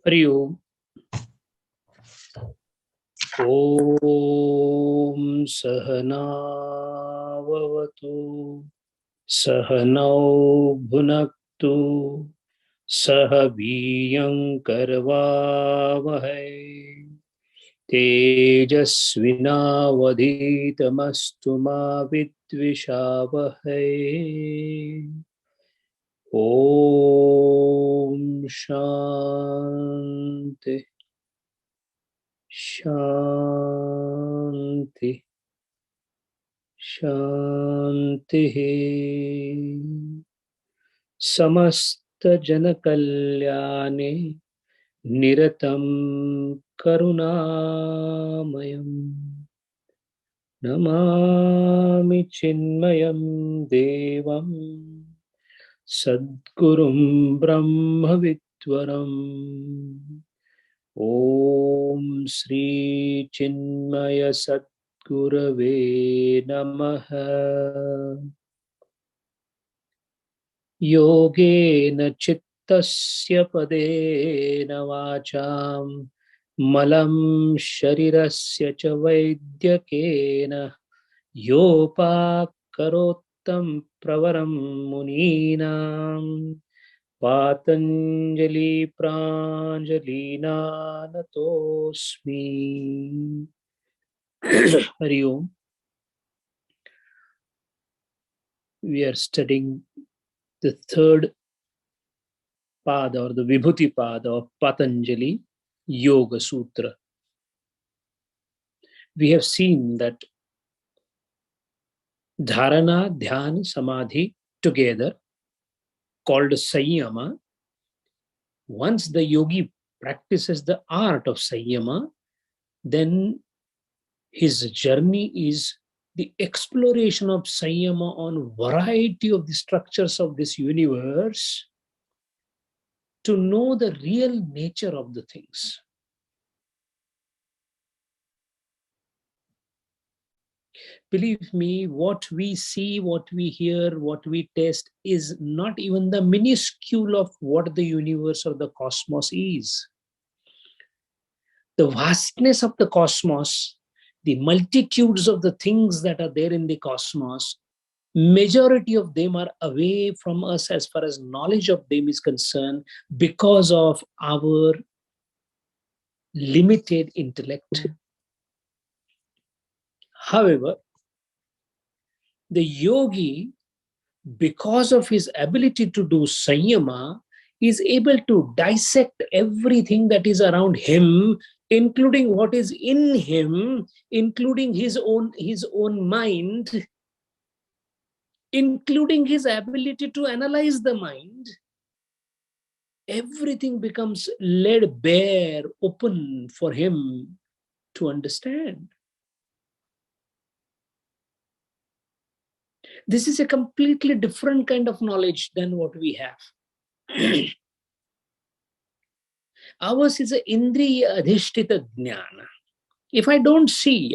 हरि ओम। ओम सहनाववतु सहनौ भुनक्तु सह वीर्यङ्करवावहै तेजस्विनावधीतमस्तु मा विद्विषावहै। ओम शांति शांति शांति। समस्त जन कल्याणे निरतं करुणामयं नमामि चिन्मयं देवं सद्गुरुं ब्रह्मविद्वरम्। ओम श्री चिन्मय सद्गुरवे नमः। योगेन चित्तस्य पदेन वाचां मलं शरीरस्य च वैद्यकेन योपाकरोत्तं प्रवरं मुनीनां पातंजलि प्राञ्जलिना नतोऽस्मि। हरि ओम. We are studying the third pada or the Vibhuti pada of Patanjali Yoga Sutra. We have seen that dharana, dhyana, samadhi together, called Sanyama. Once the yogi practices the art of Sanyama, then his journey is the exploration of Sanyama on variety of the structures of this universe to know the real nature of the things. Believe me, what we see, what we hear, what we taste is not even the minuscule of what the universe or the cosmos is. The vastness of the cosmos, the multitudes of the things that are there in the cosmos, majority of them are away from us as far as knowledge of them is concerned because of our limited intellect. However, the yogi, because of his ability to do sanyama, is able to dissect everything that is around him, including what is in him, including his own mind, including his ability to analyze the mind. Everything becomes laid bare, open for him to understand. This is a completely different kind of knowledge than what we have. Ours is an indriya adhishtita jnana. If I don't see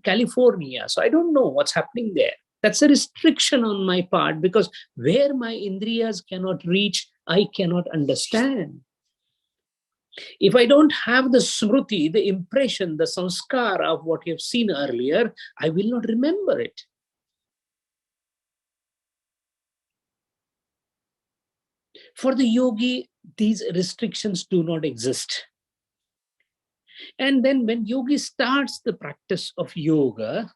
California, so I don't know what's happening there. That's a restriction on my part, because where my indriyas cannot reach, I cannot understand. If I don't have the smruti, the impression, the sanskar of what you've seen earlier, I will not remember it. For the yogi, these restrictions do not exist. And then when yogi starts the practice of yoga,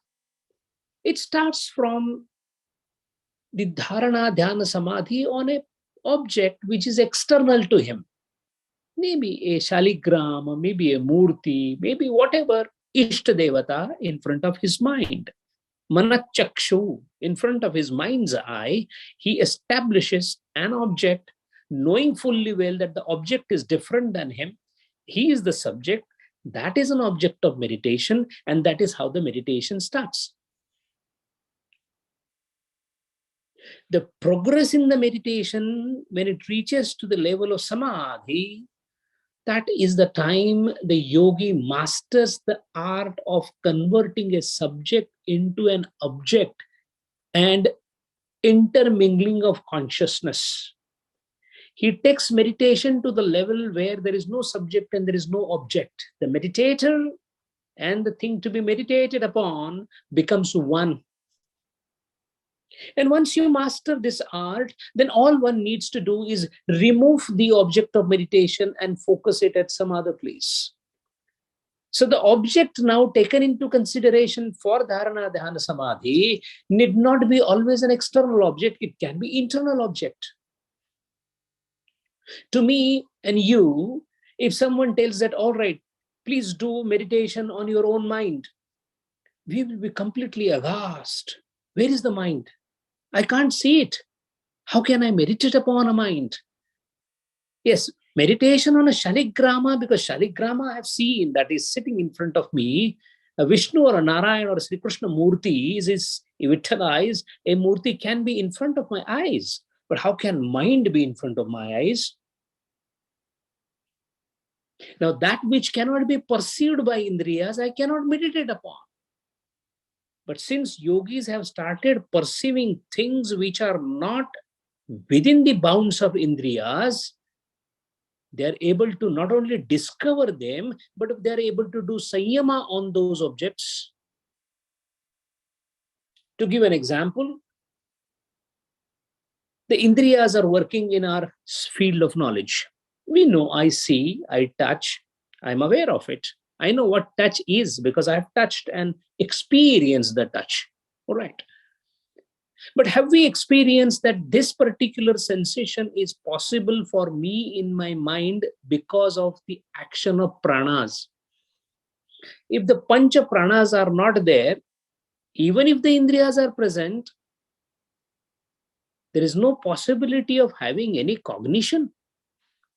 it starts from the dharana, dhyana, samadhi on an object which is external to him. Maybe a shaligram, or maybe a murti, maybe whatever, ishta devata in front of his mind. Manachakshu, in front of his mind's eye, he establishes an object, knowing fully well that the object is different than him. He is the subject. That is an object of meditation, and that is how the meditation starts. The progress in the meditation, when it reaches to the level of samadhi, that is the time the yogi masters the art of converting a subject into an object and intermingling of consciousness. He takes meditation to the level where there is no subject and there is no object. The meditator and the thing to be meditated upon becomes one. And once you master this art, then all one needs to do is remove the object of meditation and focus it at some other place. So the object now taken into consideration for dharana, dhyana, samadhi need not be always an external object. It can be internal object. To me and you, if someone tells that, all right, please do meditation on your own mind, we will be completely aghast. Where is the mind? I can't see it. How can I meditate upon a mind? Yes, meditation on a shaligrama, because shaligrama I have seen that is sitting in front of me. A Vishnu or a Narayana or a Sri Krishna Murti is vitalized. A Murti can be in front of my eyes. But how can mind be in front of my eyes? Now, that which cannot be perceived by Indriyas, I cannot meditate upon. But since yogis have started perceiving things which are not within the bounds of Indriyas, they are able to not only discover them, but they are able to do sanyama on those objects. To give an example, the Indriyas are working in our field of knowledge. We know, I see, I touch, I'm aware of it. I know what touch is because I've touched and experienced the touch. All right. But have we experienced that this particular sensation is possible for me in my mind because of the action of pranas? If the pancha pranas are not there, even if the indriyas are present, there is no possibility of having any cognition.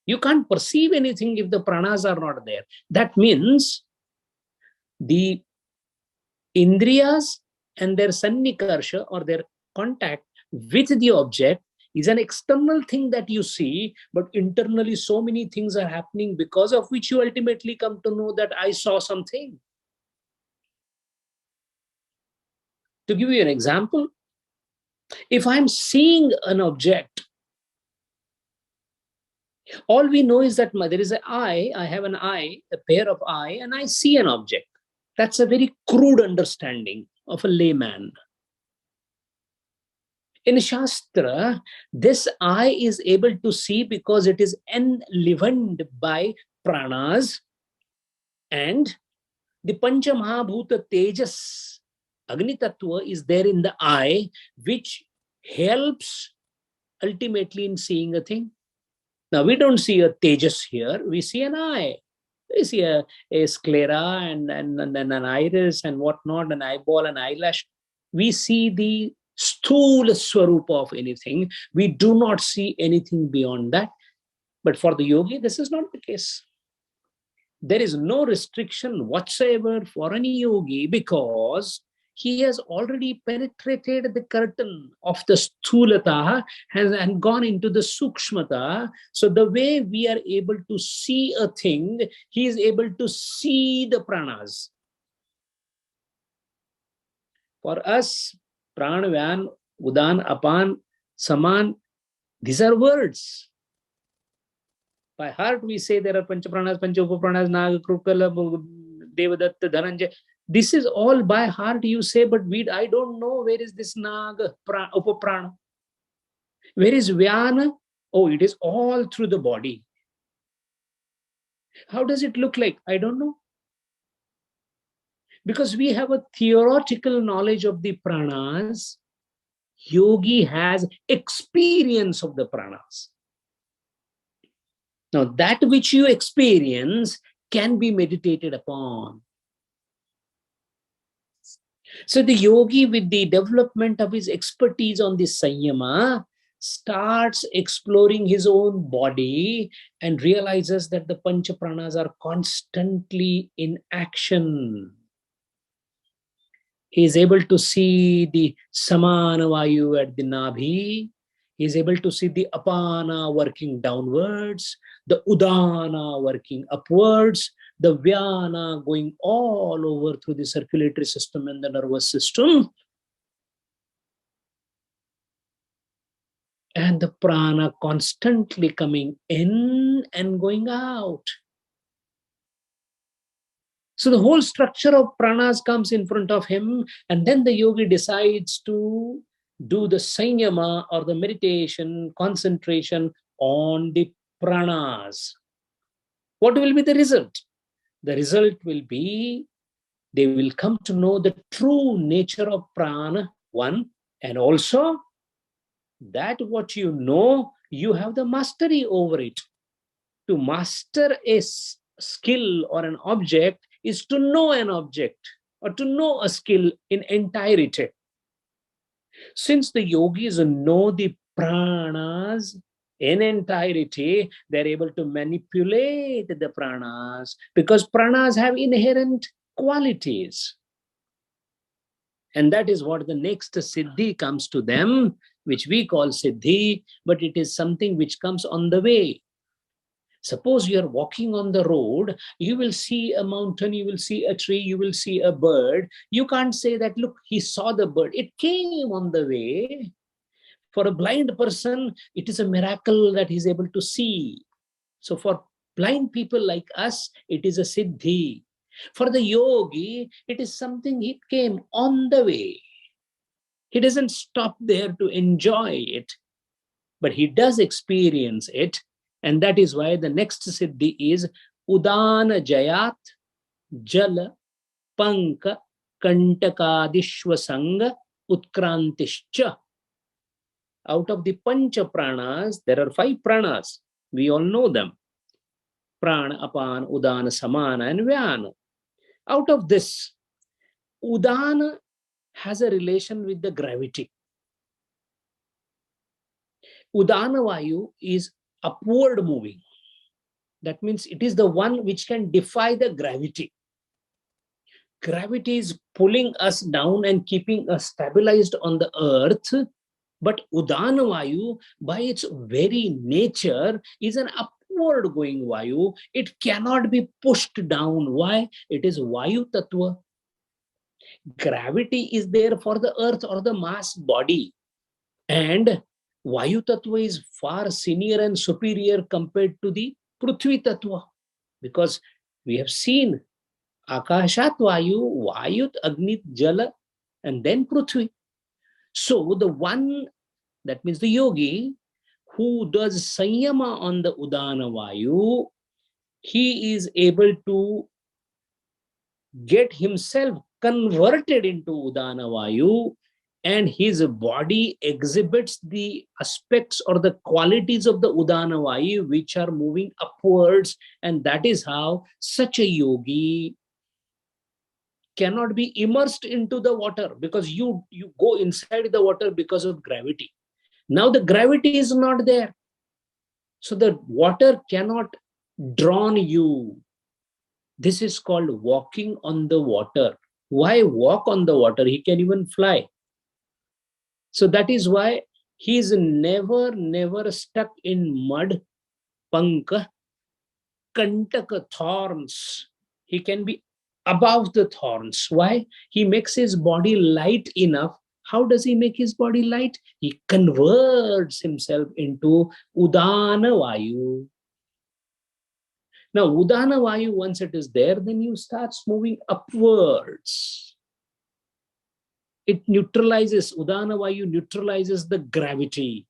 You can't perceive anything if the pranas are not there. That means the indriyas and their sannikarsha or their contact with the object is an external thing that you see, but internally so many things are happening because of which you ultimately come to know that I saw something. To give you an example, if I'm seeing an object, all we know is that there is an eye, I have an eye, a pair of eye, and I see an object. That's a very crude understanding of a layman. In Shastra, this eye is able to see because it is enlivened by pranas, and the Pancha Mahabhuta Tejas, Agni Tattva, is there in the eye, which helps ultimately in seeing a thing. Now, we don't see a Tejas here, we see an eye. We see a sclera and an iris and whatnot, an eyeball, an eyelash. We see the sthula swarupa of anything. We do not see anything beyond that. But for the yogi, this is not the case. There is no restriction whatsoever for any yogi because he has already penetrated the curtain of the sthulata and gone into the sukshmata. So the way we are able to see a thing, he is able to see the pranas. For us, pran, vyan, udan, apan, saman, these are words. By heart, we say there are pancha pranas, pancha upapranas, naga, krukala, devadatta, dhananjay. This is all by heart you say, but I don't know where is this naga, upaprana. Where is vyana? Oh, it is all through the body. How does it look like? I don't know. Because we have a theoretical knowledge of the pranas, yogi has experience of the pranas. Now, that which you experience can be meditated upon. So the yogi, with the development of his expertise on this sanyama, starts exploring his own body and realizes that the pancha pranas are constantly in action. He is able to see the samana vayu at the nabhi. He is able to see the apana working downwards, the udana working upwards, the vyana going all over through the circulatory system and the nervous system. And and the prana constantly coming in and going out. So the whole structure of pranas comes in front of him, and then the yogi decides to do the sanyama or the meditation, concentration on the pranas. What will be the result? The result will be they will come to know the true nature of prana, one, and also that what you know, you have the mastery over it. To master a skill or an object is to know an object or to know a skill in entirety. Since the yogis know the pranas in entirety, they're able to manipulate the pranas because pranas have inherent qualities. And that is what the next siddhi comes to them, which we call siddhi, but it is something which comes on the way. Suppose you are walking on the road, you will see a mountain, you will see a tree, you will see a bird. You can't say that, look, he saw the bird. It came on the way. For a blind person, it is a miracle that he's able to see. So for blind people like us, it is a siddhi. For the yogi, it is something it came on the way. He doesn't stop there to enjoy it, but he does experience it. And that is why the next siddhi is Udana Jayat Jala Panka Kantakadishwasanga Utkrantischa. Out of the Pancha Pranas, there are 5 pranas. We all know them. Prana, Apana, Udana, Samana, and Vyana. Out of this, Udana has a relation with the gravity. Udana Vayu is upward moving. That means it is the one which can defy the gravity. Gravity is pulling us down and keeping us stabilized on the earth. But Udana Vayu, by its very nature, is an upward going Vayu. It cannot be pushed down. Why? It is Vayu Tattva. Gravity is there for the earth or the mass body. And Vayu Tattva is far senior and superior compared to the Prithvi Tattva. Because we have seen Akashat Vayu, Vayut, Agnit, Jala, and then Prithvi. So the one, that means the yogi, who does sanyama on the Udana Vayu, he is able to get himself converted into Udana Vayu, and his body exhibits the aspects or the qualities of the Udana Vayu which are moving upwards. And that is how such a yogi cannot be immersed into the water, because you go inside the water because of gravity. Now the gravity is not there. So the water cannot drown you. This is called walking on the water. Why walk on the water? He can even fly. So that is why he is never stuck in mud, panka, kantaka, thorns. He can be above the thorns. Why? He makes his body light enough. How does he make his body light? He converts himself into Udana Vayu. Now, Udana Vayu, once it is there, then you start moving upwards. It neutralizes, Udana Vayu neutralizes the gravity.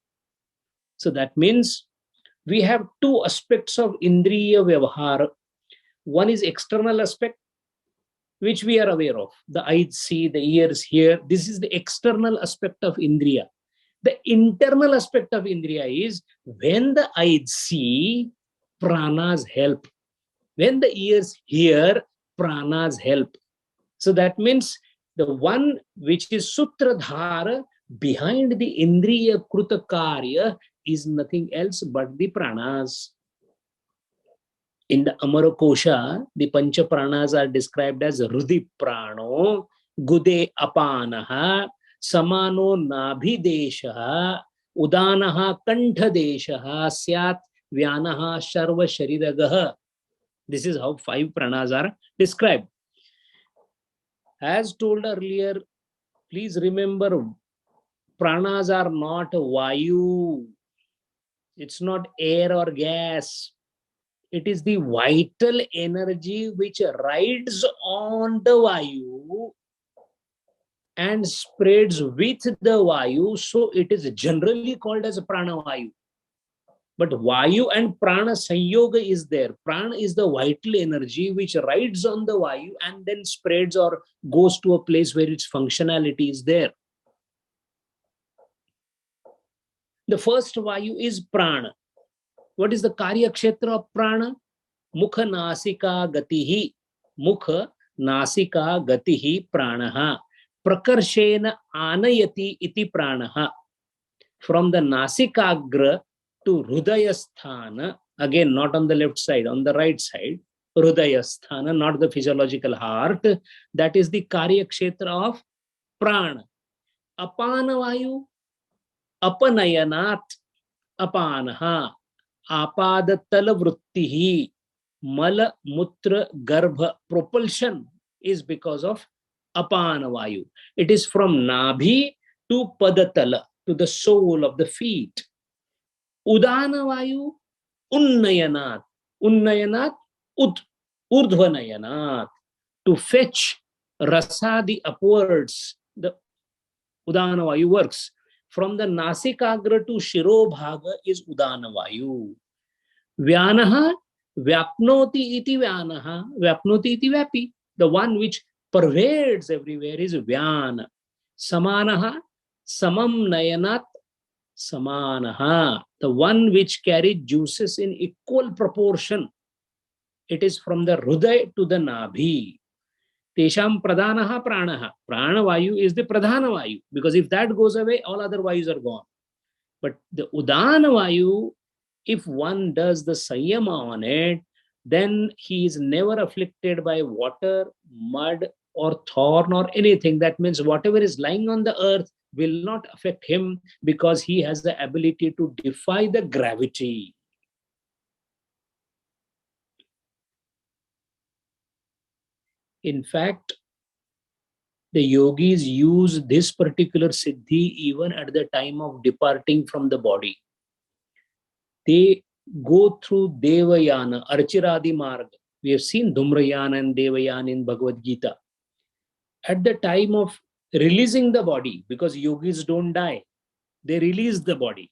So that means we have 2 aspects of Indriya Vyavahara. One is external aspect, which we are aware of. The eyes see, the ears hear. This is the external aspect of Indriya. The internal aspect of Indriya is when the eyes see, pranas help. When the ears hear, pranas help. So that means the one which is Sutradhara behind the Indriya Kruta Karya is nothing else but the pranas. In the Amarokosha, the Pancha Pranas are described as Rudhi Prano, Gude Apanaha, Samano Nabhideshaha, Udanaha Kantadeshaha, Syat Vyanaha Sharva Shariragaha. This is how 5 pranas are described. As told earlier, please remember, pranas are not Vayu. It's not air or gas. It is the vital energy which rides on the Vayu and spreads with the Vayu. So it is generally called as Prana Vayu. But Vayu and Prana Sanyoga is there. Prana is the vital energy which rides on the Vayu and then spreads or goes to a place where its functionality is there. The first Vayu is Prana. What is the Karya Kshetra of Prana? Mukha Nasika Gatihi. Mukha Nasika Gatihi Pranaha. Prakarshena Anayati iti Pranaha. From the Nasikagra to Hrudayasthana, again not on the left side, on the right side, Hrudayasthana, not the physiological heart, that is the Karya Kshetra of Prana. Apana Vayu, Apanayanat, Apanaha, Apadatala Vruttihi, Mala Mutra Garbha, propulsion is because of Apana Vayu. It is from Nabhi to Padatala, to the sole of the feet. Udana Vayu, Unnayanat. Unnayanat, Urdhvanayanat. To fetch rasadi upwards, the Udana Vayu works. From the Nasikagra to Shirobhaga is Udana Vayu. Vyanaha, Vyapnoti iti Vyanaha, Vyapnoti iti Vyapi. The one which pervades everywhere is Vyana. Samanaha, Samam Nayanat, Samanaha. The one which carries juices in equal proportion. It is from the Hruday to the Nabhi. Tesham Pradhanaha Pranaha. Prana Vayu is the Pradhana Vayu. Because if that goes away, all other Vayus are gone. But the Udana Vayu, if one does the Sanyama on it, then he is never afflicted by water, mud, or thorn or anything. That means whatever is lying on the earth will not affect him because he has the ability to defy the gravity. In fact, the yogis use this particular siddhi even at the time of departing from the body. They go through Devayana, Archiradi Marg. We have seen Dhumrayana and Devayana in Bhagavad Gita. At the time of releasing the body, because yogis don't die, they release the body.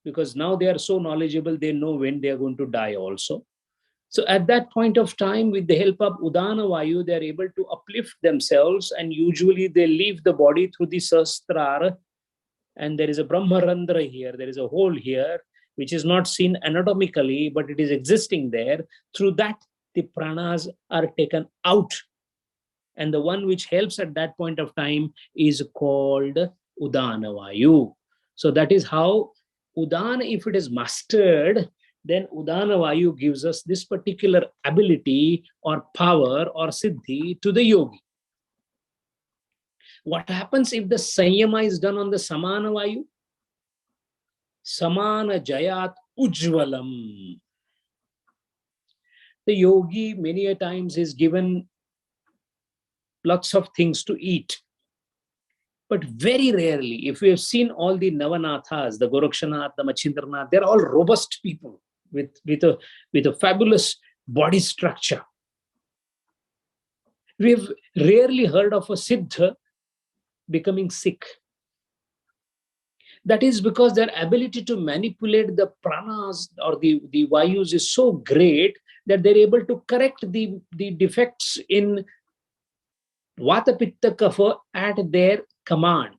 Because now they are so knowledgeable, they know when they are going to die also. So at that point of time, with the help of Udana Vayu, they are able to uplift themselves, and usually they leave the body through the Sahasrara, and there is a Brahmarandra here, there is a hole here, which is not seen anatomically, but it is existing there. Through that, the pranas are taken out. And the one which helps at that point of time is called Udana Vayu. So that is how Udana, if it is mastered, then Udana Vayu gives us this particular ability or power or siddhi to the yogi. What happens if the Sanyama is done on the Samana Vayu? Samana Jayat Ujvalam. The yogi many a times is given lots of things to eat. But very rarely, if we have seen all the Navanathas, the Gorakshanath, the Machindranath, they're all robust people with a fabulous body structure. We have rarely heard of a Siddha becoming sick. That is because their ability to manipulate the pranas or the vayus is so great that they're able to correct the defects in Vata Pitta Kapha at their command.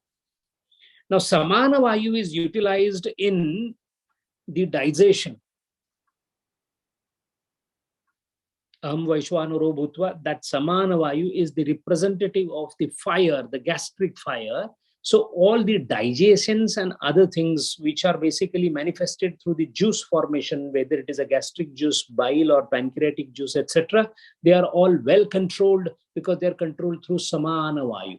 Now, Samana Vayu is utilized in the digestion. Aham Vaishwanuro Bhutva, that Samana Vayu is the representative of the fire, the gastric fire. So all the digestions and other things which are basically manifested through the juice formation, whether it is a gastric juice, bile or pancreatic juice, etc., they are all well controlled because they are controlled through Samana Vayu.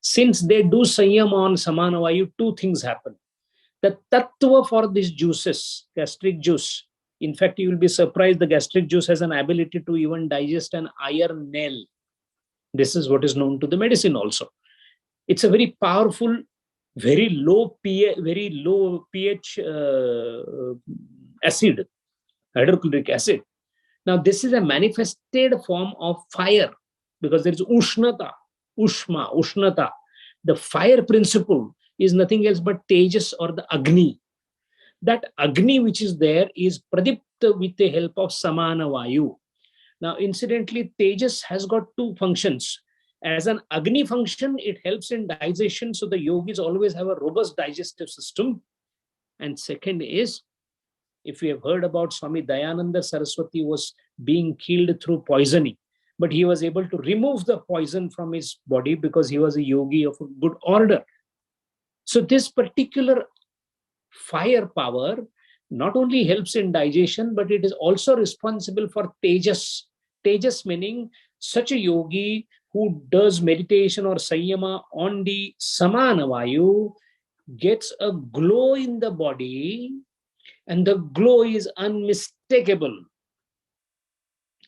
Since they do Sanyama on Samana Vayu, two things happen. The tattva for these juices, gastric juice, in fact, you will be surprised the gastric juice has an ability to even digest an iron nail. This is what is known to the medicine also. It's a very powerful very low pH acid, hydrochloric acid. Now, this is a manifested form of fire because there is Ushnata, Ushnata. The fire principle is nothing else but Tejas or the Agni. That Agni which is there is Pradipta with the help of Samana Vayu. Now, incidentally, Tejas has got two functions. As an Agni function, it helps in digestion. So the yogis always have a robust digestive system. And second is, if you have heard about Swami Dayananda Saraswati was being killed through poisoning, but he was able to remove the poison from his body because he was a yogi of a good order. So this particular fire power not only helps in digestion, but it is also responsible for tejas. Tejas meaning such a yogi who does meditation or sanyama on the samana vayu gets a glow in the body, and the glow is unmistakable.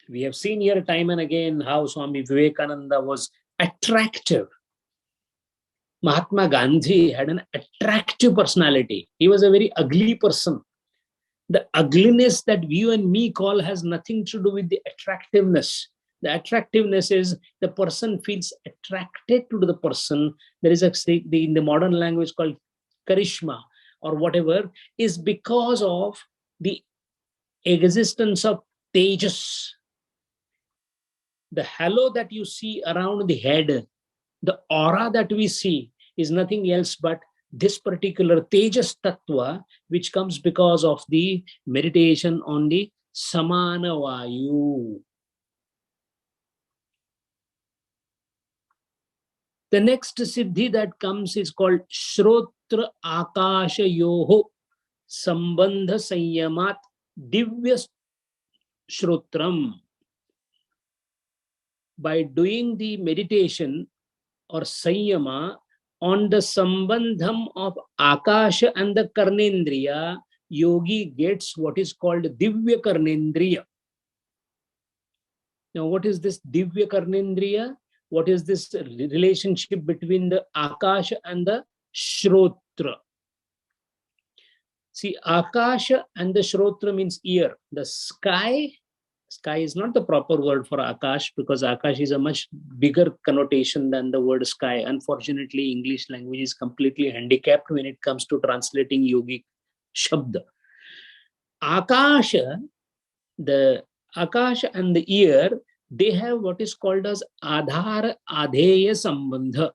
We have seen here time and again how Swami Vivekananda was attractive. Mahatma Gandhi had an attractive personality. He was a very ugly person. The ugliness that you and me call has nothing to do with the attractiveness. The attractiveness is the person feels attracted to the person. There is in the modern language called charisma or whatever, is because of the existence of tejas. The halo that you see around the head, the aura that we see is nothing else but this particular tejas tattva, which comes because of the meditation on the samana vayu. The next siddhi that comes is called Shrotra Akasha Yoho Sambandha Sanyamat Divya Shrotram. By doing the meditation or sanyama on the sambandham of Akasha and the Karnendriya, yogi gets what is called Divya Karnendriya. Now, what is this Divya Karnendriya? What is this relationship between the Akasha and the Shrotra? See, Akasha and the Shrotra means ear. The sky is not the proper word for Akash because Akash is a much bigger connotation than the word sky. Unfortunately, English language is completely handicapped when it comes to translating yogic shabda. Akasha, the Akasha and the ear, they have what is called as Adhara Adheya Sambandha.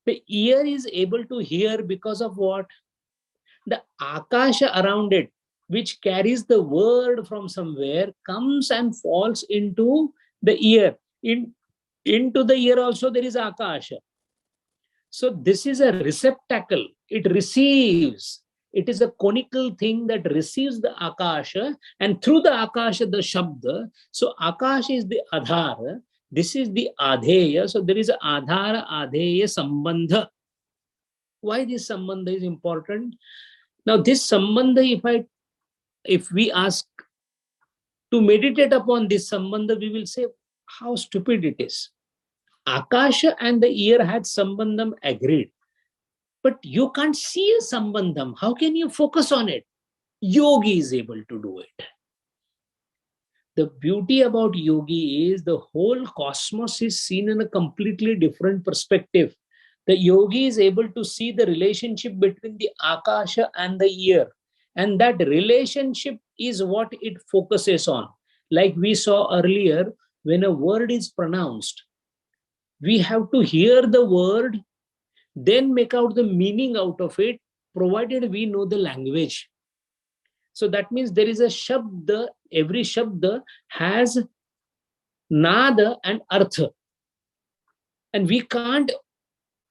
The ear is able to hear because of what? The Akasha around it, which carries the word from somewhere, comes and falls into the ear. Into the ear also there is Akasha. So this is a receptacle. It receives. It is a conical thing that receives the Akasha, and through the Akasha, the Shabda. So Akasha is the Adhara. This is the Adheya. So there is a Adhara Adheya Sambandha. Why this Sambandha is important? Now this Sambandha, if we ask to meditate upon this Sambandha, we will say how stupid it is. Akasha and the ear had Sambandham agreed. But you can't see a Sambandham. How can you focus on it? Yogi is able to do it. The beauty about yogi is the whole cosmos is seen in a completely different perspective. The yogi is able to see the relationship between the Akasha and the ear. And that relationship is what it focuses on. Like we saw earlier, when a word is pronounced, we have to hear the word, then make out the meaning out of it, provided we know the language. So that means there is a shabda, every shabda has nada and artha. And we can't,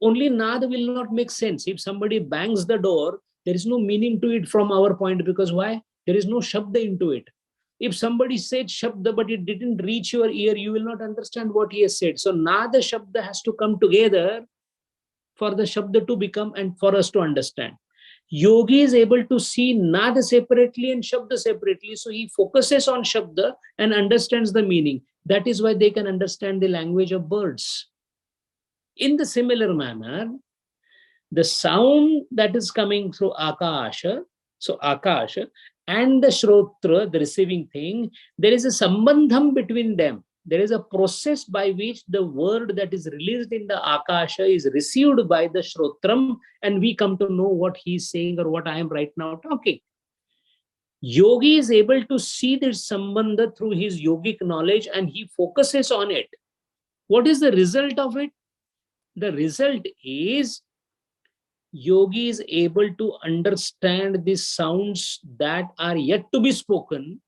only nada will not make sense. If somebody bangs the door, there is no meaning to it from our point, because why? There is no shabda into it. If somebody said shabda, but it didn't reach your ear, you will not understand what he has said. So nada shabda has to come together for the shabda to become and for us to understand. Yogi is able to see nada separately and shabda separately. So he focuses on shabda and understands the meaning. That is why they can understand the language of birds. In the similar manner, The sound that is coming through Akasha, so Akasha, and the Shrotra, the receiving thing, there is a sambandham between them. There is a process by which the word that is released in the Akasha is received by the Shrotram, and we come to know what he is saying or what I am right now talking. Yogi is able to see this sambandha through his yogic knowledge, and he focuses on it. What is the result of it? The result is Yogi is able to understand the sounds that are yet to be spoken,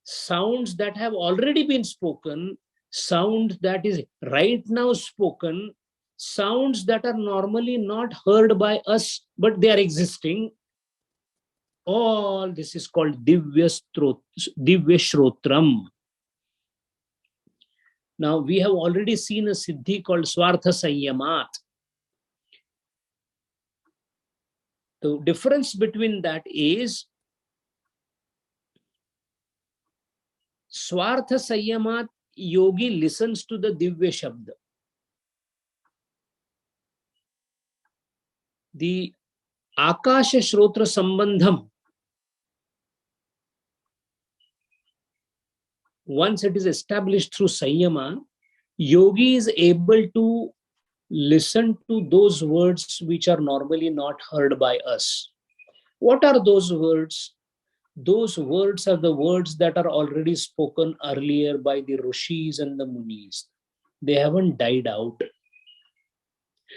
sounds that have already been spoken, sounds that is right now spoken, sounds that are normally not heard by us, but they are existing. All this is called Divya Shrotram. Now, we have already seen a siddhi called Swartha Sanyamat. The difference between that is Swartha Sanyamat, yogi listens to the Divya Shabda. The Akasha Shrotra Sambandham, once it is established through Sanyama, yogi is able to listen to those words which are normally not heard by us. What are those words? Those words are the words that are already spoken earlier by the Rishis and the Munis. They haven't died out.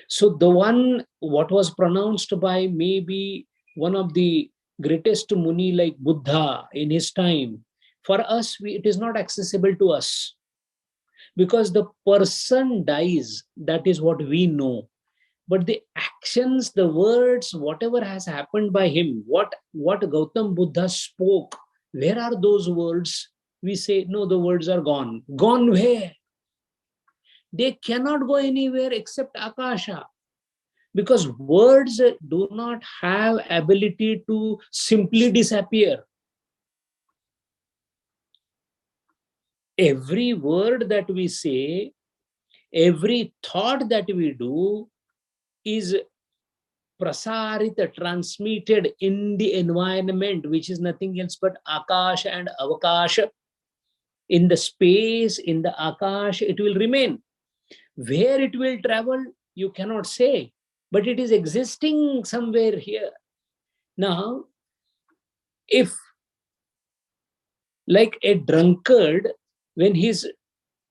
So the one, what was pronounced by maybe one of the greatest Muni like Buddha in his time, for us, it is not accessible to us. Because the person dies, that is what we know. But the actions, the words, whatever has happened by him, what Gautam Buddha spoke, where are those words? We say, no, the words are gone. Gone where? They cannot go anywhere except Akasha. Because words do not have ability to simply disappear. Every word that we say, every thought that we do is prasarita, transmitted in the environment, which is nothing else but Akasha and Avakasha. In the space, in the Akasha, it will remain. Where it will travel, you cannot say, but it is existing somewhere here. Now, if like a drunkard, when he's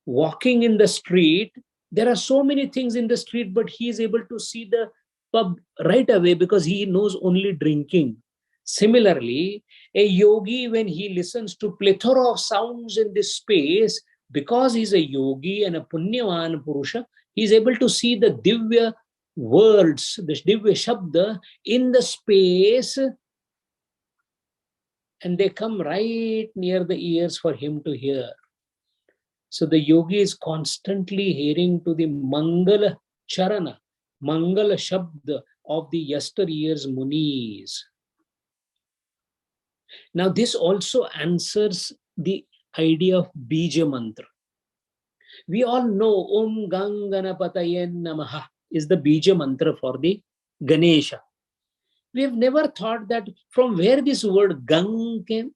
walking in the street, there are so many things in the street, but he is able to see the pub right away because he knows only drinking. Similarly, a yogi, when he listens to plethora of sounds in this space, because he's a yogi and a punyavan purusha, he is able to see the divya words, the divya shabda in the space, and they come right near the ears for him to hear. So the yogi is constantly hearing to the Mangala Charana, Mangala Shabda of the yesteryear's Munis. Now this also answers the idea of Bija Mantra. We all know Om Ganganapatayen Namaha is the Bija Mantra for the Ganesha. We have never thought that from where this word Gang came.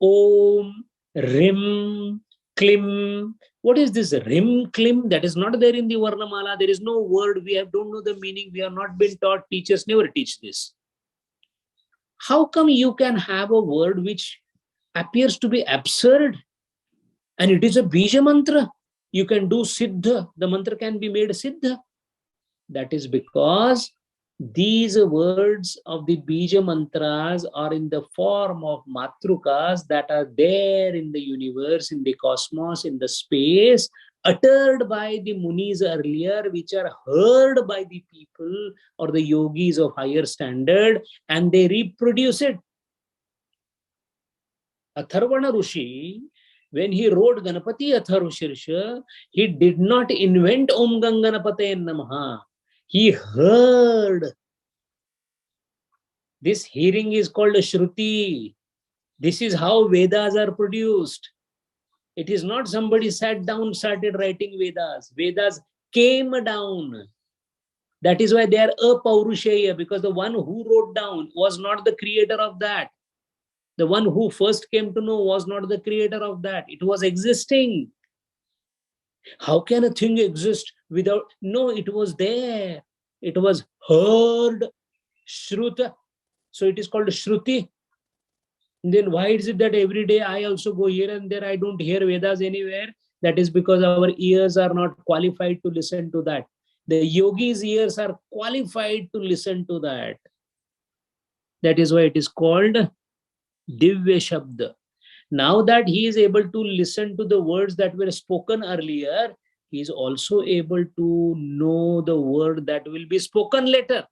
Om, Rim, Klim. What is this Rim, Klim? That is not there in the Varnamala. There is no word. We don't know the meaning. We have not been taught. Teachers never teach this. How come you can have a word which appears to be absurd and it is a Bija Mantra? You can do Siddha. The mantra can be made Siddha. That is because these words of the Bija Mantras are in the form of Matrukas that are there in the universe, in the cosmos, in the space, uttered by the Munis earlier, which are heard by the people or the yogis of higher standard, and they reproduce it. Atharvana Rishi, when he wrote Ganapati Atharvashirsha, he did not invent Om Ganganapataye Namaha. He heard. This hearing is called a Shruti. This is how Vedas are produced. It is not somebody sat down, started writing Vedas. Vedas came down. That is why they are apaurushaya, because the one who wrote down was not the creator of that. The one who first came to know was not the creator of that. It was existing. How can a thing exist without? No, it was there. It was heard, shruta. So it is called shruti. Then why is it that every day I also go here and there, I don't hear Vedas anywhere? That is because our ears are not qualified to listen to that. The yogi's ears are qualified to listen to that. That is why it is called Divya Shabda. Now that he is able to listen to the words that were spoken earlier, he is also able to know the word that will be spoken later.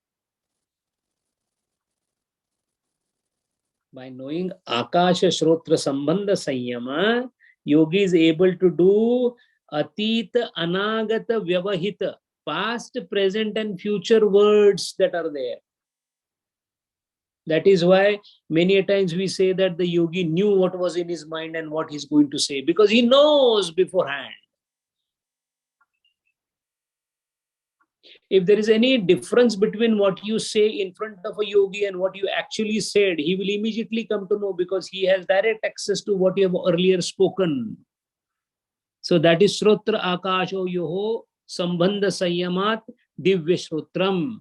By knowing Akasha Shrotra Sambandha Sanyama, yogi is able to do Atita Anagata Vyavahita, past, present, and future words that are there. That is why many a times we say that the yogi knew what was in his mind and what he's going to say, because he knows beforehand. If there is any difference between what you say in front of a yogi and what you actually said, he will immediately come to know, because he has direct access to what you have earlier spoken. So that is Shrotra Akasho Yoho Sambandha Sanyamat Divya Shrotram.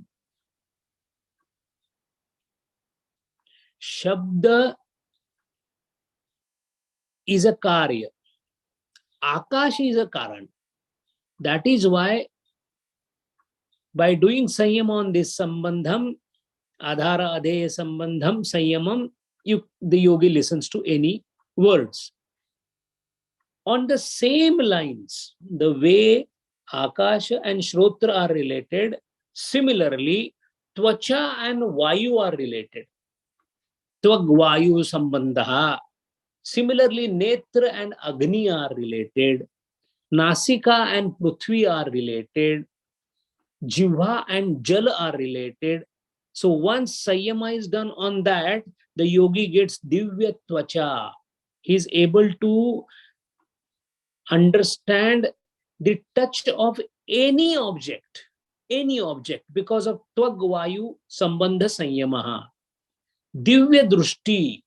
Shabda is a karya. Akash is a karan. That is why by doing Sanyam on this Sambandham, Adhara Adheya Sambandham Sanyamam, the yogi listens to any words. On the same lines, the way Akasha and Shrotra are related, similarly, Tvacha and Vayu are related. Tvag Vayu Sambandha. Similarly, Netra and Agni are related. Nasika and Prithvi are related. Jivha and Jal are related. So once Sanyama is done on that, the yogi gets Divya Tvacha. He is able to understand the touch of any object, because of Tvagvayu Sambandha Sanyamaha. Divya Drushti,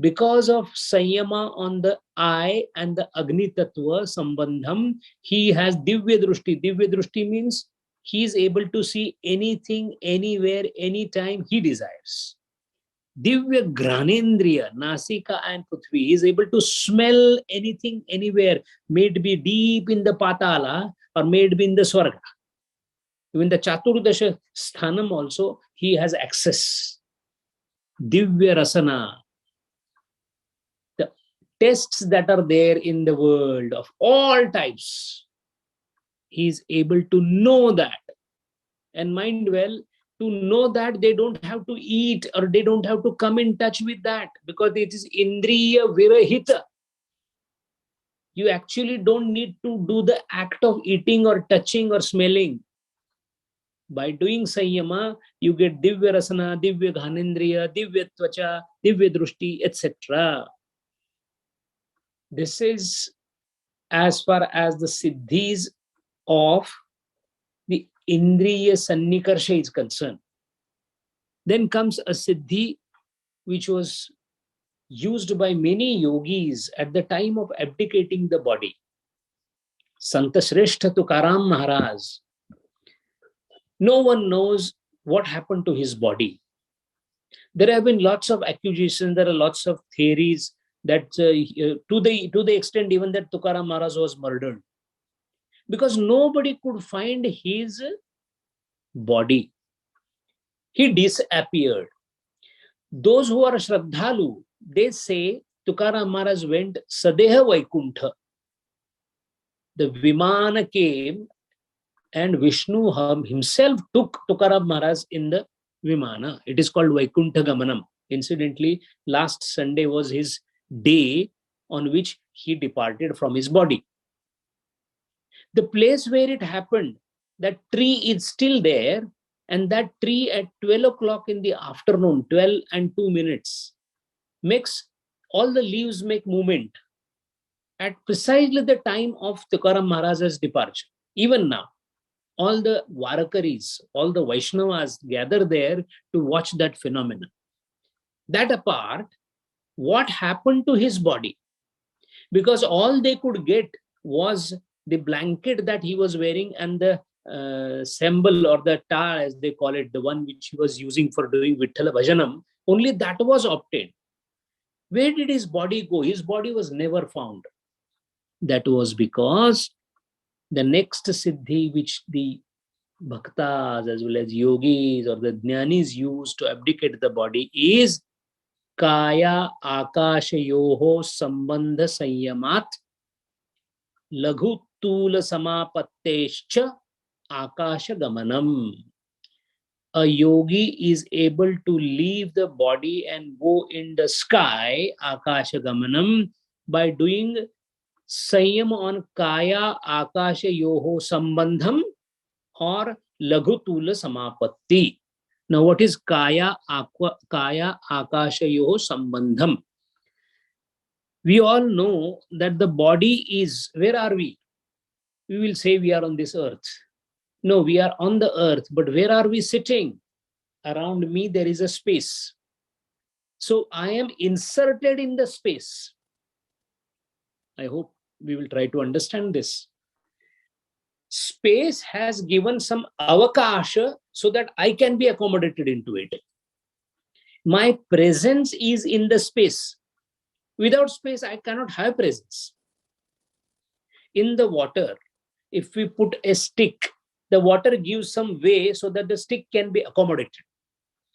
because of Sanyama on the eye and the Agni Tattva Sambandham, he has Divya Drushti. Divya Drushti means he is able to see anything, anywhere, anytime he desires. Divya Granendriya, Nasika and Prithvi, he is able to smell anything, anywhere, may it be deep in the Patala or may it be in the Swarga. Even the Chaturdasha Sthanam also, he has access. Divya Rasana, the tests that are there in the world of all types, he is able to know that. And mind well, to know that they don't have to eat or they don't have to come in touch with that, because it is Indriya Virahita. You actually don't need to do the act of eating or touching or smelling. By doing Sanyama, you get Divya Rasana, Divya Ghanendriya, Divya Tvacha, Divya Drushti, etc. This is as far as the siddhis of the Indriya Sannikarsha is concerned. Then comes a siddhi which was used by many yogis at the time of abdicating the body. Sant Shrestha Tukaram Maharaj, no one knows what happened to his body. There have been lots of accusations, there are lots of theories that to the extent even that Tukaram Maharaj was murdered, because nobody could find his body. He disappeared. Those who are Shraddhalu, they say Tukaram Maharaj went Sadeha Vaikuntha. The Vimana came and Vishnu himself took Tukaram Maharaj in the Vimana. It is called Vaikuntha Gamanam. Incidentally, last Sunday was his day on which he departed from his body. The place where it happened, that tree is still there, and that tree at 12 o'clock in the afternoon, 12 and 2 minutes, makes all the leaves make movement at precisely the time of Tukaram Maharaj's departure, even now. All the Varakaris, all the Vaishnavas gather there to watch that phenomenon. That apart, what happened to his body? Because all they could get was the blanket that he was wearing and the symbol or the tar, as they call it, the one which he was using for doing Vithala Bhajanam, only that was obtained. Where did his body go? His body was never found. That was because the next siddhi which the bhaktas as well as yogis or the jnanis use to abdicate the body is kaya akashayoho sambandha sanyamat laghu tula samapattescha akasha gamanam. A yogi is able to leave the body and go in the sky, akasha gamanam, by doing sanyam on kaya akasha yoho sambandham or laghu tula samapatti. Now, what is kaya akasha yoho sambandham? We all know that the body is, where are we? We will say we are on this earth. No, we are on the earth, but where are we sitting? Around me, there is a space. So I am inserted in the space. I hope we will try to understand this. Space has given some avakasha so that I can be accommodated into it. My presence is in the space. Without space, I cannot have presence. In the water, if we put a stick, the water gives some way so that the stick can be accommodated.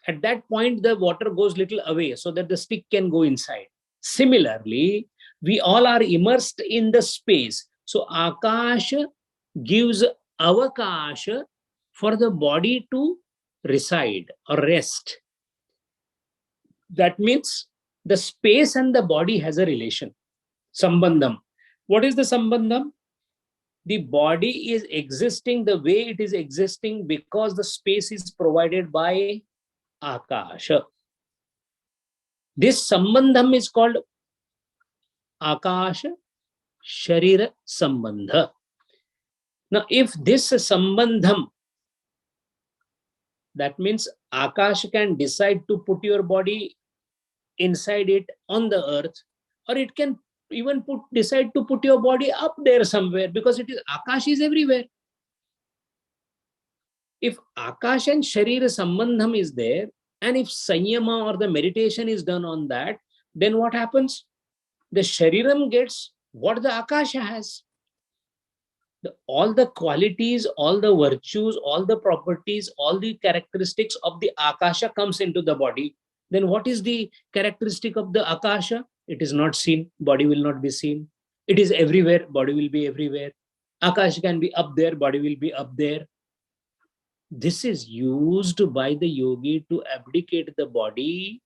At that point, the water goes little away so that the stick can go inside. Similarly, we all are immersed in the space. So Akash gives avakasha for the body to reside or rest. That means the space and the body has a relation. Sambandham. What is the sambandham? The body is existing the way it is existing because the space is provided by Akasha. This sambandham is called Akasha Sharira Sambandha. Now, if this sambandham, that means Akash can decide to put your body inside it on the earth, or it can even decide to put your body up there somewhere, because it is Akash is everywhere. If Akash and Sharira Sambandham is there, and if Sanyama or the meditation is done on that, then what happens? The Shariram gets what the Akasha has. All the qualities, all the virtues, all the properties, all the characteristics of the Akasha comes into the body. Then what is the characteristic of the Akasha? It is not seen, body will not be seen. It is everywhere, body will be everywhere. Akasha can be up there, body will be up there. This is used by the yogi to abdicate the body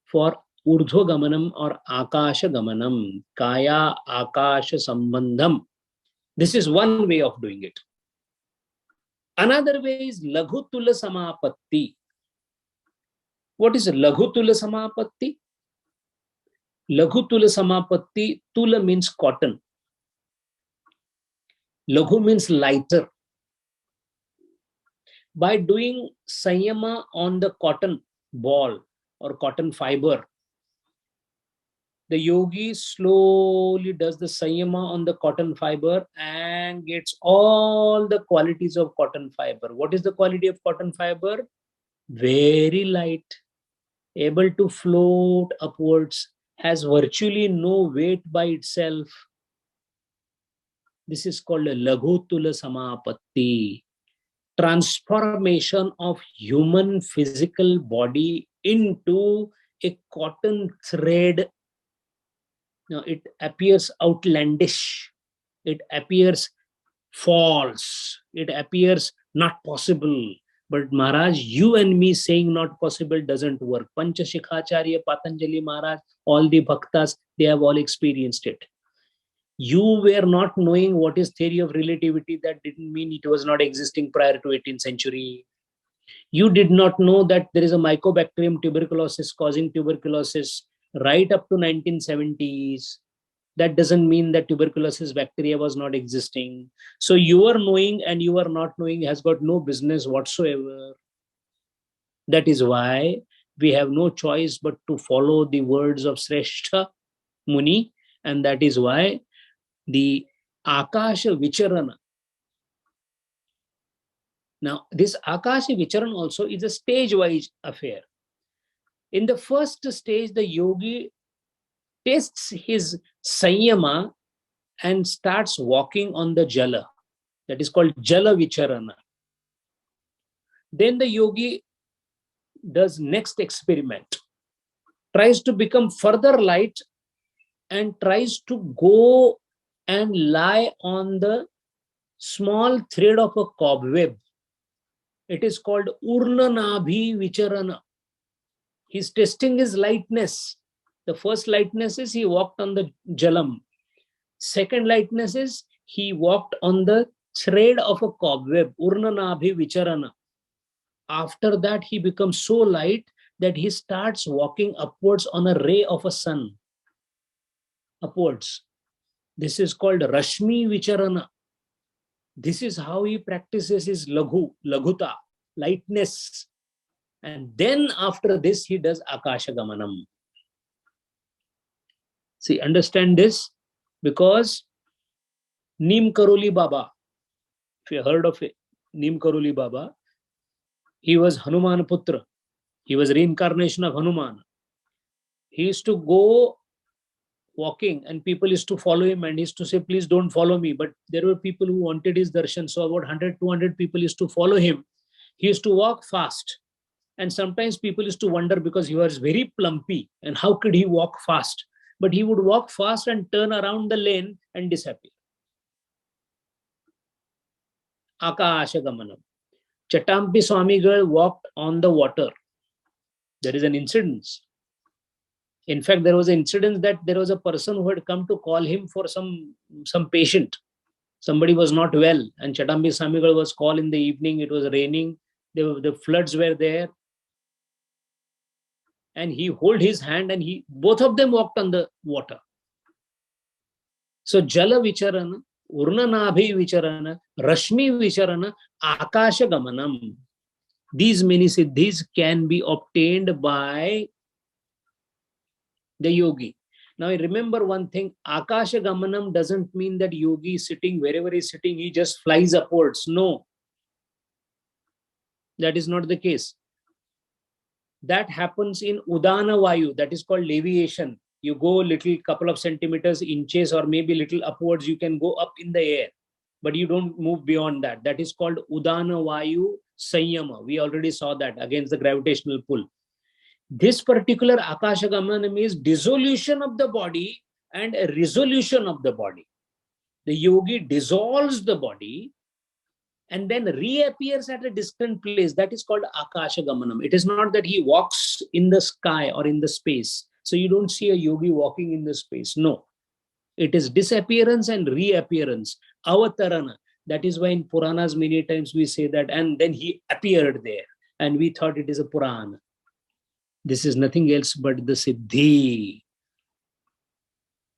for Urdhva Gamanam or Akasha Gamanam, Kaya Akasha Sambandham. This is one way of doing it. Another way is Laghu Tula Samapatti. What is Laghu Tula Samapatti? Laghu Tula Samapatti, Tula means cotton. Laghu means lighter. By doing Sanyama on the cotton ball or cotton fiber, the yogi slowly does the Sanyama on the cotton fiber and gets all the qualities of cotton fiber. What is the quality of cotton fiber? Very light, able to float upwards, has virtually no weight by itself. This is called a Laghu Tula Samapatti. Transformation of human physical body into a cotton thread. Now, it appears outlandish. It appears false. It appears not possible. But Maharaj, you and me saying not possible doesn't work. Panchashikhacharya, Patanjali Maharaj, all the bhaktas, they have all experienced it. You were not knowing what is theory of relativity. That didn't mean it was not existing prior to 18th century. You did not know that there is a mycobacterium tuberculosis causing tuberculosis right up to 1970s. That doesn't mean that tuberculosis bacteria was not existing. So your knowing and your not knowing has got no business whatsoever. That is why we have no choice but to follow the words of Sreshta Muni, and that is why the Akasha Vicharana. Now, this Akasha Vicharana also is a stage-wise affair. In the first stage, the yogi tests his Sanyama and starts walking on the Jala. That is called Jala Vicharana. Then the yogi does next experiment, tries to become further light and tries to go and lie on the small thread of a cobweb. It is called Urnanabhi Vicharana. He's testing his lightness. The first lightness is he walked on the Jalam. Second lightness is he walked on the thread of a cobweb, Urnanabhi Vicharana. After that, he becomes so light that he starts walking upwards on a ray of a sun. Upwards. This is called Rashmi Vicharana. This is how he practices his Laghuta, lightness. And then after this, he does Akasha Gamanam. See, understand this, because Neem Karoli Baba, if you heard of it, Neem Karoli Baba, he was Hanuman Putra. He was reincarnation of Hanuman. He used to go walking and people used to follow him and he used to say, please don't follow me. But there were people who wanted his darshan. So about 100, 200 people used to follow him. He used to walk fast. And sometimes people used to wonder because he was very plumpy and how could he walk fast? But he would walk fast and turn around the lane and disappear. Akasha Gamanam. Chatampi Swami girl walked on the water. There is an incident. In fact, there was an incident that there was a person who had come to call him for some patient. Somebody was not well, and Chatampi Swami girl was called in the evening. It was raining. The floods were there. And he held his hand and both of them walked on the water. So Jala Vicharana, Urnanabhi Vicharana, Rashmi Vicharana, Akasha Gamanam. These many siddhis can be obtained by the yogi. Now remember one thing, Akasha Gamanam doesn't mean that yogi is sitting wherever he's sitting, he just flies upwards. No. That is not the case. That happens in Udana Vayu, that is called leviation. You go little couple of centimeters, inches, or maybe little upwards, you can go up in the air, but you don't move beyond that. That is called Udana Vayu Sanyama. We already saw that against the gravitational pull. This particular Akasha Gamanam is dissolution of the body and a resolution of the body. The yogi dissolves the body and then reappears at a distant place. That is called Akasha Gamanam. It is not that he walks in the sky or in the space. So you don't see a yogi walking in the space. No. It is disappearance and reappearance. Avatarana. That is why in Puranas many times we say that, and then he appeared there. And we thought it is a Purana. This is nothing else but the Siddhi.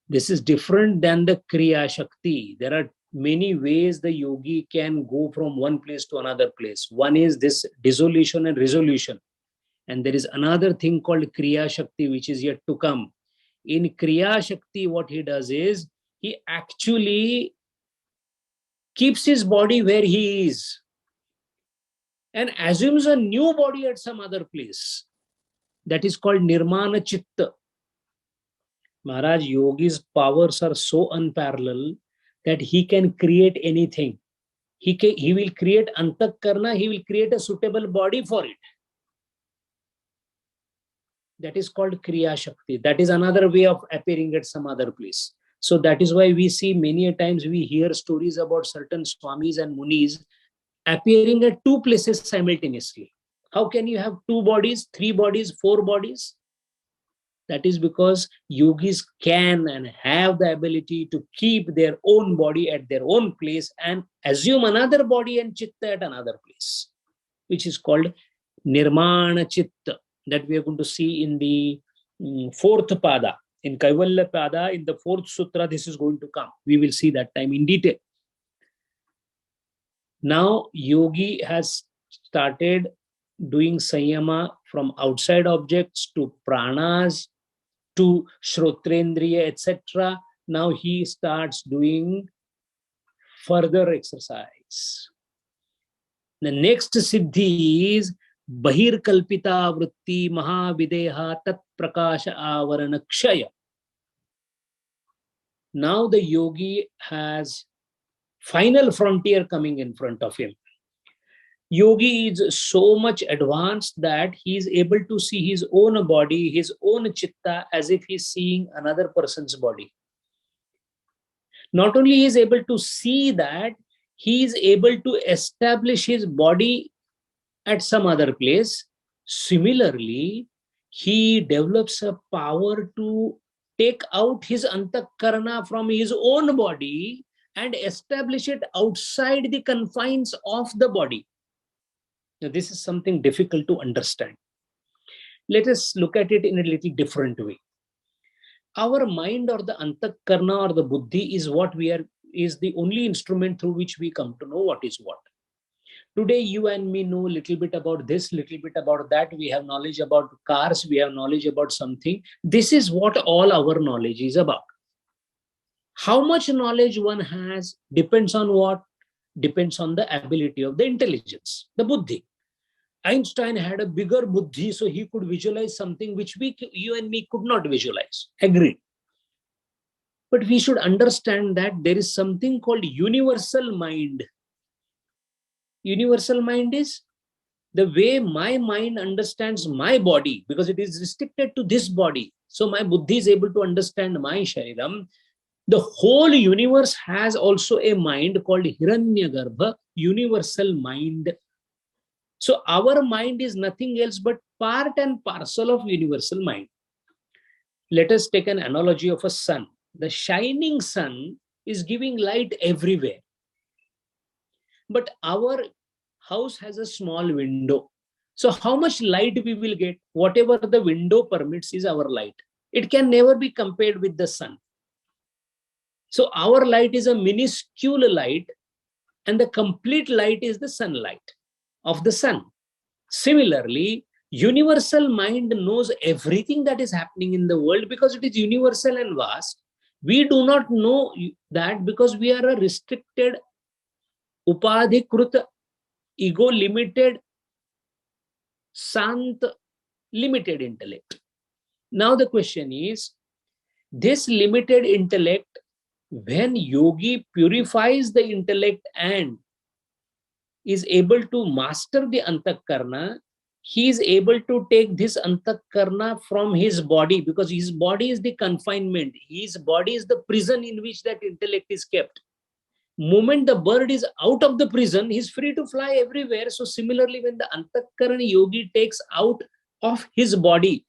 This is different than the Kriya Shakti. There are many ways the yogi can go from one place to another place. One is this dissolution and resolution. And there is another thing called Kriya Shakti, which is yet to come. In Kriya Shakti, what he does is, he actually keeps his body where he is and assumes a new body at some other place. That is called Nirmana Chitta. Maharaj, yogi's powers are so unparalleled that he can create anything. He will create Antakarna, he will create a suitable body for it. That is called Kriya Shakti. That is another way of appearing at some other place. So that is why we see many a times we hear stories about certain Swamis and Munis appearing at two places simultaneously. How can you have two bodies, three bodies, four bodies? That is because yogis can and have the ability to keep their own body at their own place and assume another body and chitta at another place, which is called Nirmana Chitta, that we are going to see in the fourth pada, In Kaivalya Pada, in the 4th Sutra, this is going to come. We will see that time in detail. Now, yogi has started doing Sanyama from outside objects to pranas, to Shrotrendriya, etc. Now he starts doing further exercise. The next siddhi is Bahir Kalpita Vritti Mahavideha Tat Prakasha Avarana Kshaya. Now the yogi has final frontier coming in front of him. Yogi is so much advanced that he is able to see his own body, his own chitta, as if he is seeing another person's body. Not only he is able to see that, he is able to establish his body at some other place. Similarly, he develops a power to take out his antakarana from his own body and establish it outside the confines of the body. Now, this is something difficult to understand. Let us look at it in a little different way. Our mind or the antakarna or the buddhi is is the only instrument through which we come to know what is what. Today, you and me know a little bit about this, little bit about that. We have knowledge about cars, we have knowledge about something. This is what all our knowledge is about. How much knowledge one has depends on what? Depends on the ability of the intelligence, the buddhi. Einstein had a bigger buddhi, so he could visualize something which you and me could not visualize. Agreed. But we should understand that there is something called universal mind. Universal mind is the way my mind understands my body, because it is restricted to this body. So my buddhi is able to understand my shariram. The whole universe has also a mind called Hiranyagarbha, universal mind. So our mind is nothing else but part and parcel of universal mind. Let us take an analogy of a sun. The shining sun is giving light everywhere. But our house has a small window. So how much light we will get? Whatever the window permits is our light. It can never be compared with the sun. So our light is a minuscule light, and the complete light is the sunlight of the sun. Similarly, universal mind knows everything that is happening in the world because it is universal and vast. We do not know that because we are a restricted, upadhikrut, ego-limited, sant, limited intellect. Now the question is, this limited intellect, when yogi purifies the intellect and is able to master the antakarna, he is able to take this antakarna from his body, because his body is the confinement. His body is the prison in which that intellect is kept. Moment the bird is out of the prison, he is free to fly everywhere. So similarly, when the antakarna yogi takes out of his body,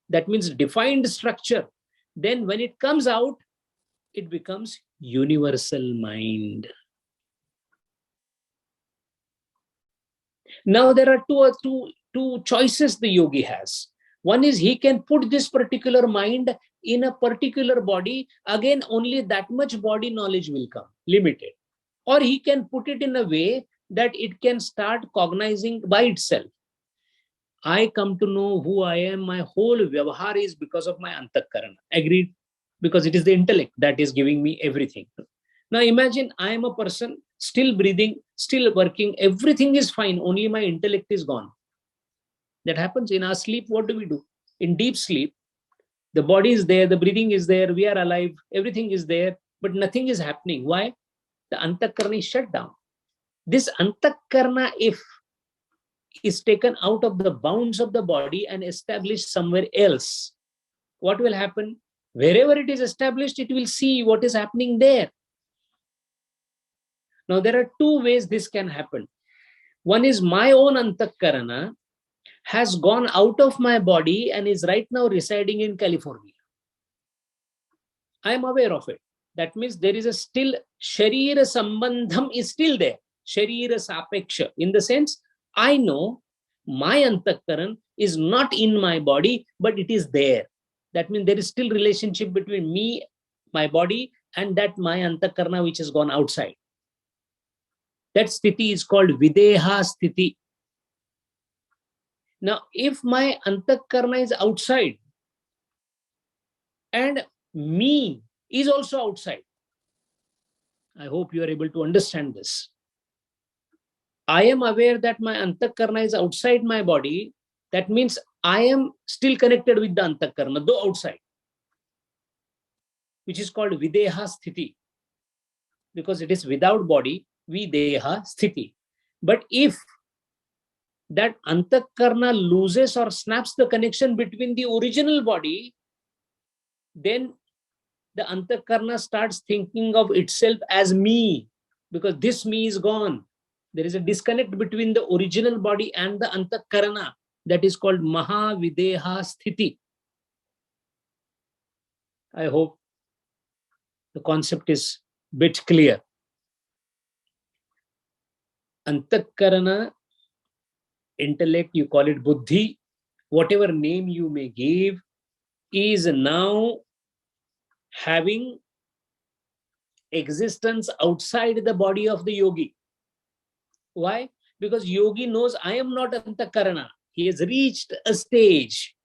that means defined structure, then when it comes out, it becomes universal mind. Now there are two choices the yogi has. One is he can put this particular mind in a particular body. Again, only that much body knowledge will come, limited. Or he can put it in a way that it can start cognizing by itself. I come to know who I am. My whole vyavahar is because of my antakarana. Agreed? Because it is the intellect that is giving me everything. Now imagine I am a person still breathing, still working, everything is fine, only my intellect is gone. That happens in our sleep. What do we do? In deep sleep, the body is there, the breathing is there, we are alive, everything is there, but nothing is happening. Why? The antakarna is shut down. This antakarna, if is taken out of the bounds of the body and established somewhere else, what will happen? Wherever it is established, it will see what is happening there. Now, there are two ways this can happen. One is my own antakarana has gone out of my body and is right now residing in California. I am aware of it. That means there is a still Sharira Sambandham is still there. Sharira Sapeksha. In the sense, I know my antakaran is not in my body, but it is there. That means there is still relationship between me, my body, and that my antakarna which has gone outside. That sthiti is called videha sthiti. Now, if my antakarna is outside and me is also outside, I hope you are able to understand this. I am aware that my antakarna is outside my body. That means I am still connected with the antakarna, though outside, which is called videha sthiti, because it is without body, videha sthiti. But if that antakarna loses or snaps the connection between the original body, then the antakarna starts thinking of itself as me, because this me is gone. There is a disconnect between the original body and the antakarna. That is called mahavideha sthiti. I hope the concept is a bit clear. Antakarna, intellect, you call it buddhi, whatever name you may give, is now having existence outside the body of the yogi. Why? Because yogi knows I am not antakarna. He has reached a stage.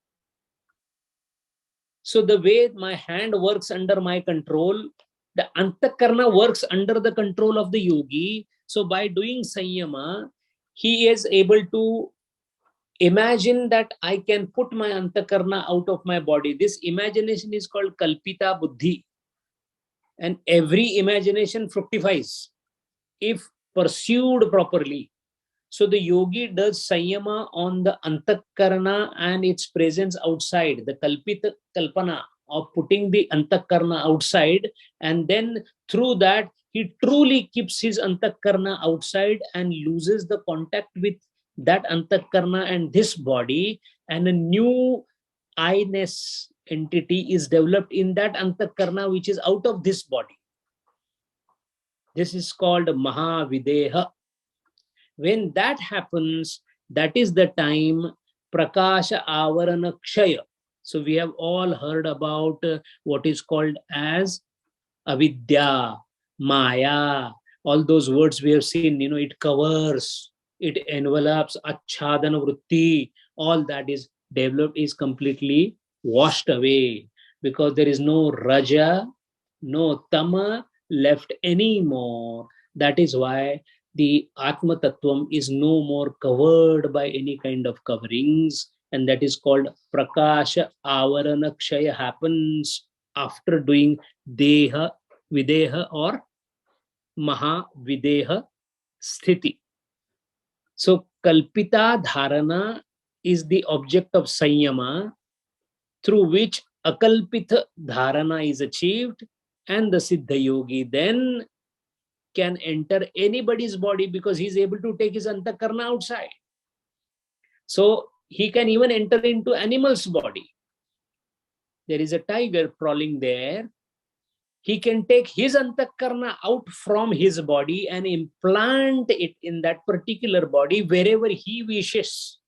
So the way my hand works under my control, the antakarna works under the control of the yogi. So by doing sanyama, he is able to imagine that I can put my antakarna out of my body. This imagination is called kalpita buddhi. And every imagination fructifies if pursued properly. So the yogi does sanyama on the antakarna and its presence outside, the kalpita kalpana of putting the antakarna outside, and then through that he truly keeps his antakarna outside and loses the contact with that antakarna and this body, and a new I-ness entity is developed in that antakarna which is out of this body. This is called mahavideha. When that happens, that is the time prakasha avarana kshaya. So we have all heard about what is called as avidya, maya, all those words we have seen, it covers, it envelops, achhadana vritti, all that is developed is completely washed away, because there is no raja, no tama left anymore. That is why the Atma Tattvam is no more covered by any kind of coverings, and that is called Prakasha Avarana Kshaya happens after doing Deha, Videha or Mahavideha Sthiti. So Kalpita Dharana is the object of Sanyama, through which Akalpita Dharana is achieved, and the Siddha Yogi then can enter anybody's body because he's able to take his antakarna outside. So he can even enter into animal's body. There is a tiger crawling there. He can take his antakarna out from his body and implant it in that particular body wherever he wishes.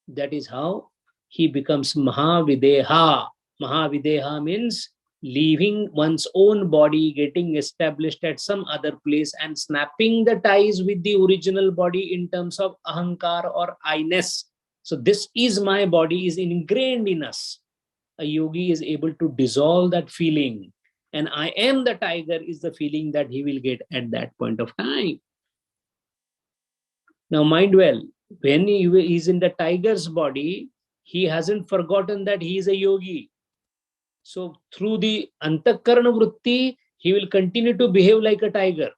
That is how he becomes Mahavideha. Mahavideha means leaving one's own body, getting established at some other place and snapping the ties with the original body in terms of ahankar or I-ness. So this is my body is ingrained in us. A yogi is able to dissolve that feeling. And I am the tiger is the feeling that he will get at that point of time. Now mind well, when he is in the tiger's body, he hasn't forgotten that he is a yogi. So through the antakarna vritti, he will continue to behave like a tiger.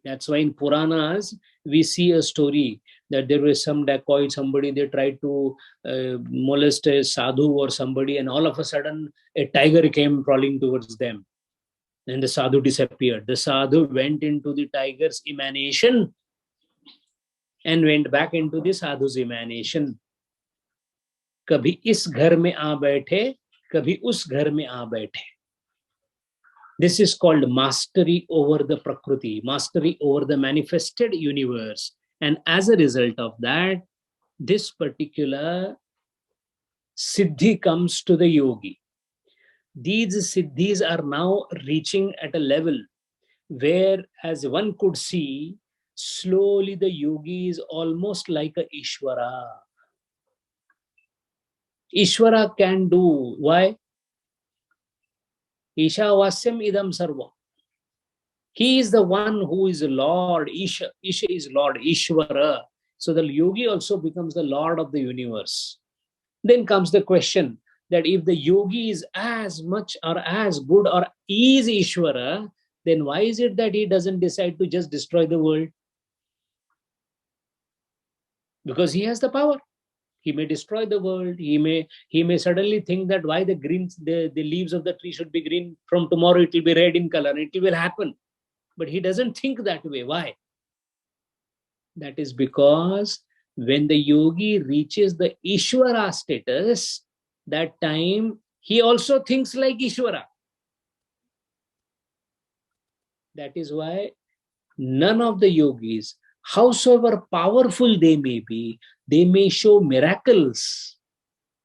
That's why in Puranas, we see a story that there was some dacoit, somebody, they tried to molest a sadhu or somebody, and all of a sudden a tiger came crawling towards them. And the sadhu disappeared. The sadhu went into the tiger's emanation and went back into the sadhu's emanation. Kabhi is ghar mein aa baithe, kabhi us ghar mein aa baithe. This is called mastery over the prakriti, mastery over the manifested universe. And as a result of that, this particular siddhi comes to the yogi. These siddhis are now reaching at a level where, as one could see, slowly the yogi is almost like a Ishvara. Ishvara can do. Why? Ishavasyam idam sarva. He is the one who is Lord. Isha is Lord, Ishvara. So the yogi also becomes the Lord of the universe. Then comes the question that if the yogi is as much or as good or is Ishvara, then why is it that he doesn't decide to just destroy the world? Because he has the power. He may destroy the world. He may suddenly think that why the leaves of the tree should be green. From tomorrow it will be red in color. It will happen. But he doesn't think that way. Why? That is because when the yogi reaches the Ishvara status, that time he also thinks like Ishvara. That is why none of the yogis, howsoever powerful they may be, they may show miracles,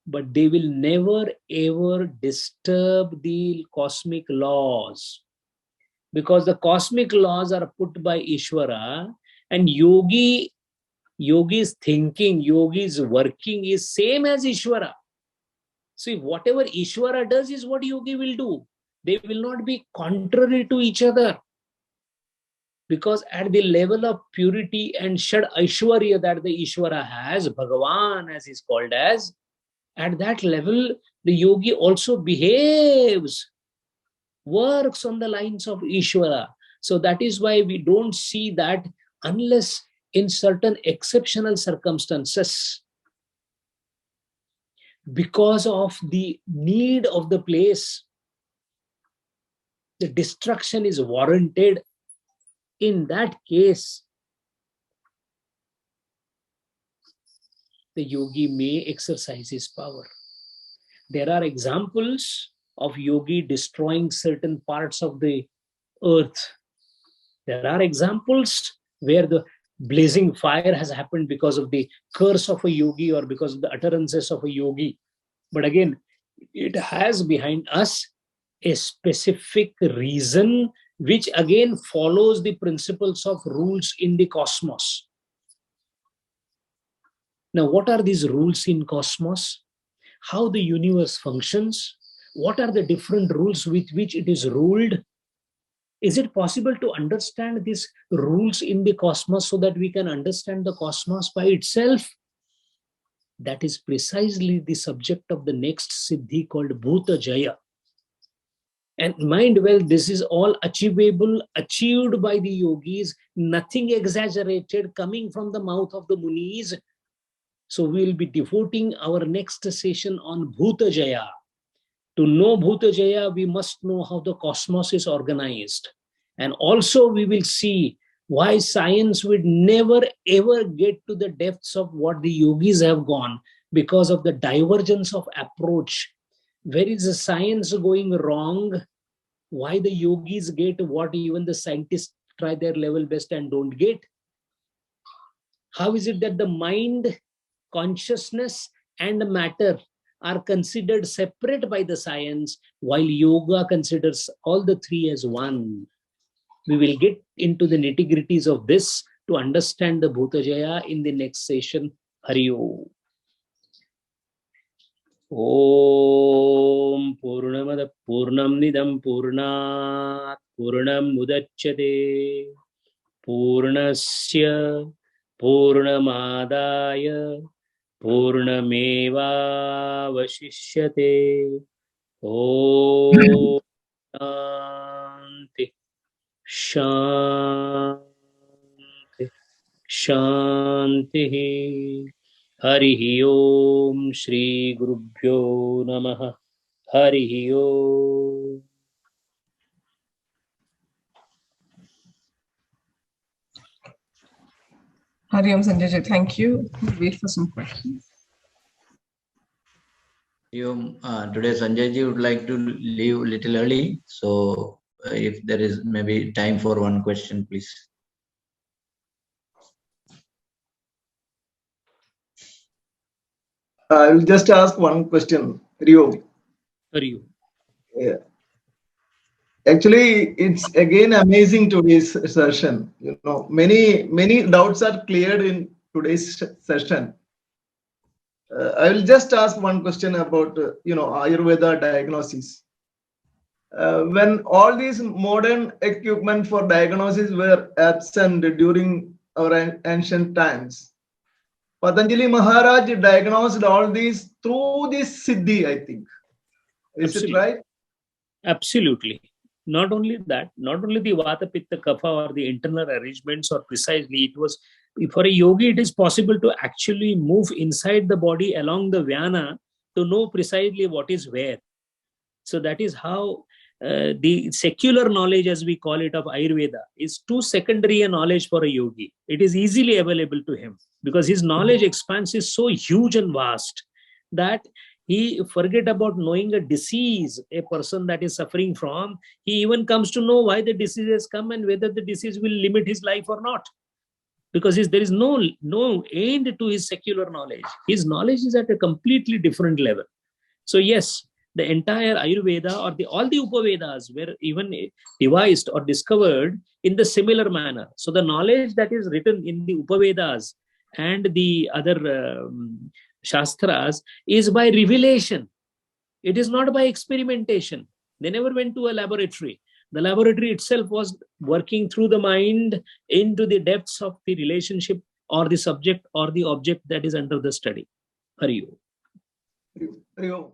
but they will never ever disturb the cosmic laws. Because the cosmic laws are put by Ishvara, and yogi's thinking, yogi's working is same as Ishvara. So if whatever Ishvara does is what yogi will do. They will not be contrary to each other. Because at the level of purity and Shad Aishwarya that the Ishvara has, Bhagavan as is called as, at that level, the yogi also behaves, works on the lines of Ishvara. So that is why we don't see that unless in certain exceptional circumstances. Because of the need of the place, the destruction is warranted. In that case, the yogi may exercise his power. There are examples of yogi destroying certain parts of the earth. There are examples where the blazing fire has happened because of the curse of a yogi or because of the utterances of a yogi. But again, it has behind us a specific reason which again follows the principles of rules in the cosmos. Now, what are these rules in cosmos? How the universe functions? What are the different rules with which it is ruled? Is it possible to understand these rules in the cosmos so that we can understand the cosmos by itself? That is precisely the subject of the next siddhi called Bhuta Jaya. And mind well, this is all achievable, achieved by the yogis, nothing exaggerated coming from the mouth of the munis. So we will be devoting our next session on Bhuta Jaya. To know Bhuta Jaya, we must know how the cosmos is organized. And also we will see why science would never ever get to the depths of what the yogis have gone because of the divergence of approach. Where is the science going wrong? Why the yogis get what even the scientists try their level best and don't get? How is it that the mind, consciousness, and matter are considered separate by the science, while yoga considers all the three as one? We will get into the nitty-gritties of this to understand the Bhuta Jaya in the next session. Hari Om. Om Purnamada Purnam Nidam Purnat Purnam Udachyate Purnasya Purnamadaya Purnameva Vashishyate. Om Shanti Shanti Shanti. Hari Om Shri Gurubhyo Namaha. Hari Om. Hari Om Sanjay Ji, thank you. We'll wait for some questions. Today Sanjay Ji would like to leave a little early, so if there is maybe time for one question, please. I will just ask one question, Rio. For you. Yeah. Actually, it's again amazing today's session. You know, many doubts are cleared in today's session. I will just ask one question about Ayurveda diagnosis. When all these modern equipment for diagnosis were absent during our ancient times, Patanjali Maharaj diagnosed all these through this Siddhi, I think. Is it Absolutely. right? Absolutely. Not only that, not only the Vata, Pitta, Kapha or the internal arrangements or precisely, it was for a yogi, it is possible to actually move inside the body along the Vyana to know precisely what is where. So that is how the secular knowledge, as we call it, of Ayurveda is too secondary a knowledge for a yogi. It is easily available to him because his knowledge expanse is so huge and vast that he forget about knowing a disease a person that is suffering from. He even comes to know why the disease has come and whether the disease will limit his life or not, because there is no end to his secular knowledge. His knowledge is at a completely different level. So yes, the entire Ayurveda or all the Upavedas were even devised or discovered in the similar manner. So the knowledge that is written in the Upavedas and the other Shastras is by revelation. It is not by experimentation. They never went to a laboratory. The laboratory itself was working through the mind into the depths of the relationship or the subject or the object that is under the study. Hari Om. Rio.